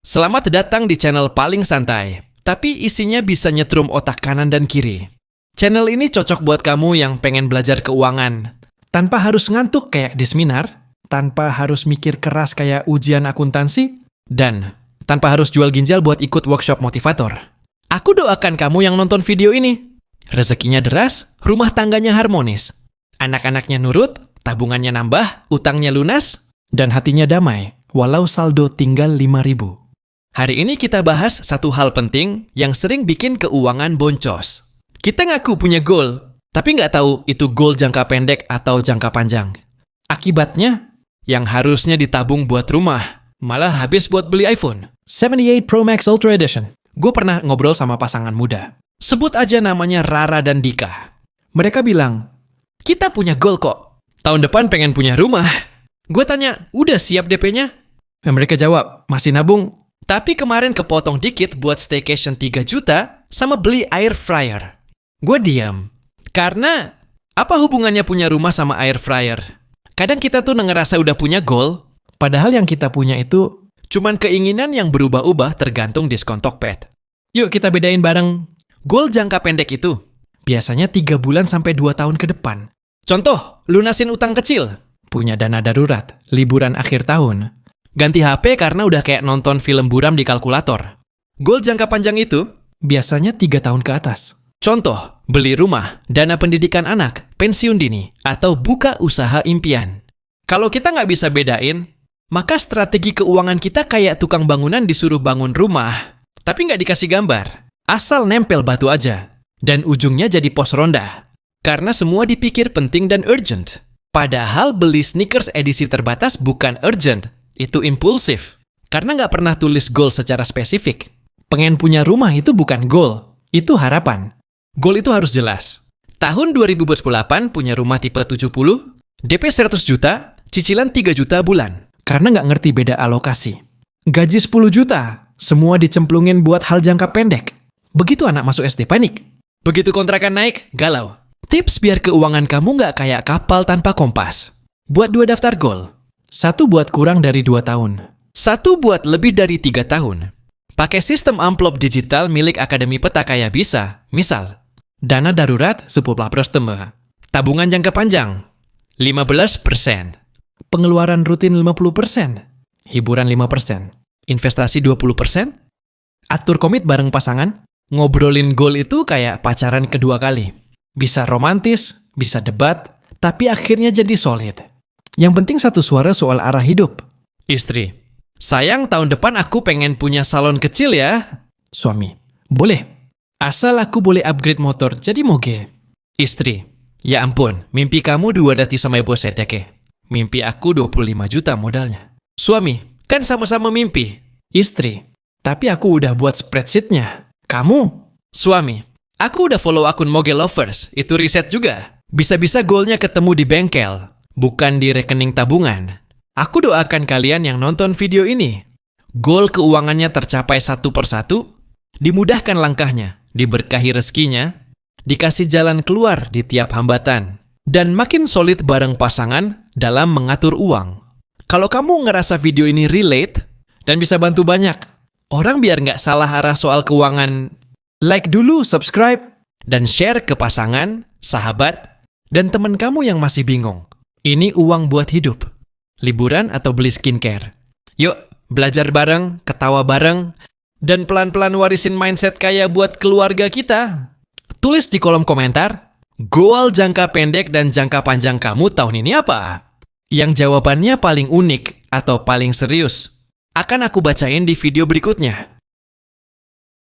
Selamat datang di channel paling santai, tapi isinya bisa nyetrum otak kanan dan kiri. Channel ini cocok buat kamu yang pengen belajar keuangan, tanpa harus ngantuk kayak di seminar, tanpa harus mikir keras kayak ujian akuntansi, dan tanpa harus jual ginjal buat ikut workshop motivator. Aku doakan kamu yang nonton video ini. Rezekinya deras, rumah tangganya harmonis, anak-anaknya nurut, tabungannya nambah, utangnya lunas, dan hatinya damai, walau saldo tinggal 5.000. Hari ini kita bahas satu hal penting yang sering bikin keuangan boncos. Kita ngaku punya goal, tapi nggak tahu itu goal jangka pendek atau jangka panjang. Akibatnya, yang harusnya ditabung buat rumah, malah habis buat beli iPhone 78 Pro Max Ultra Edition. Gue pernah ngobrol sama pasangan muda. Sebut aja namanya Rara dan Dika. Mereka bilang, kita punya goal kok. Tahun depan pengen punya rumah. Gue tanya, udah siap DP-nya? Dan mereka jawab, masih nabung. Tapi kemarin kepotong dikit buat staycation 3 juta sama beli air fryer. Gue diam. Karena, apa hubungannya punya rumah sama air fryer? Kadang kita tuh ngerasa udah punya goal, padahal yang kita punya itu cuman keinginan yang berubah-ubah tergantung diskon Tokped. Yuk kita bedain bareng. Goal jangka pendek itu biasanya 3 bulan sampai 2 tahun ke depan. Contoh, lunasin utang kecil, punya dana darurat, liburan akhir tahun, ganti HP karena udah kayak nonton film buram di kalkulator. Goal jangka panjang itu biasanya 3 tahun ke atas. Contoh, beli rumah, dana pendidikan anak, pensiun dini, atau buka usaha impian. Kalau kita nggak bisa bedain, maka strategi keuangan kita kayak tukang bangunan disuruh bangun rumah, tapi nggak dikasih gambar. Asal nempel batu aja. Dan ujungnya jadi pos ronda. Karena semua dipikir penting dan urgent. Padahal beli sneakers edisi terbatas bukan urgent. Itu impulsif. Karena nggak pernah tulis goal secara spesifik. Pengen punya rumah itu bukan goal. Itu harapan. Goal itu harus jelas. Tahun 2018 punya rumah tipe 70, DP 100 juta, cicilan 3 juta bulan. Karena nggak ngerti beda alokasi. Gaji 10 juta, semua dicemplungin buat hal jangka pendek. Begitu anak masuk SD panik. Begitu kontrakan naik, galau. Tips biar keuangan kamu nggak kayak kapal tanpa kompas. Buat 2 daftar goal. 1 buat kurang dari 2 tahun. 1 buat lebih dari 3 tahun. Pakai sistem amplop digital milik Akademi Peta Kaya bisa. Misal, dana darurat 10%. Tabungan jangka panjang 15%. Pengeluaran rutin 50%. Hiburan 5%. Investasi 20%. Atur komit bareng pasangan. Ngobrolin goal itu kayak pacaran kedua kali. Bisa romantis, bisa debat, tapi akhirnya jadi solid. Yang penting satu suara soal arah hidup. Istri, sayang tahun depan aku pengen punya salon kecil ya. Suami, boleh. Asal aku boleh upgrade motor jadi moge. Istri, ya ampun, mimpi kamu 2 sama ibu saya ke. Mimpi aku 25 juta modalnya. Suami, kan sama-sama mimpi. Istri, tapi aku udah buat spreadsheet-nya. Kamu? Suami, aku udah follow akun Moge Lovers, itu riset juga. Bisa-bisa goalnya ketemu di bengkel, bukan di rekening tabungan. Aku doakan kalian yang nonton video ini. Goal keuangannya tercapai satu persatu, dimudahkan langkahnya, diberkahi rezekinya, dikasih jalan keluar di tiap hambatan, dan makin solid bareng pasangan dalam mengatur uang. Kalau kamu ngerasa video ini relate, dan bisa bantu banyak orang biar nggak salah arah soal keuangan, like dulu, subscribe, dan share ke pasangan, sahabat, dan teman kamu yang masih bingung. Ini uang buat hidup. Liburan atau beli skincare. Yuk, belajar bareng, ketawa bareng, dan pelan-pelan warisin mindset kaya buat keluarga kita. Tulis di kolom komentar, goal jangka pendek dan jangka panjang kamu tahun ini apa? Yang jawabannya paling unik atau paling serius akan aku bacain di video berikutnya.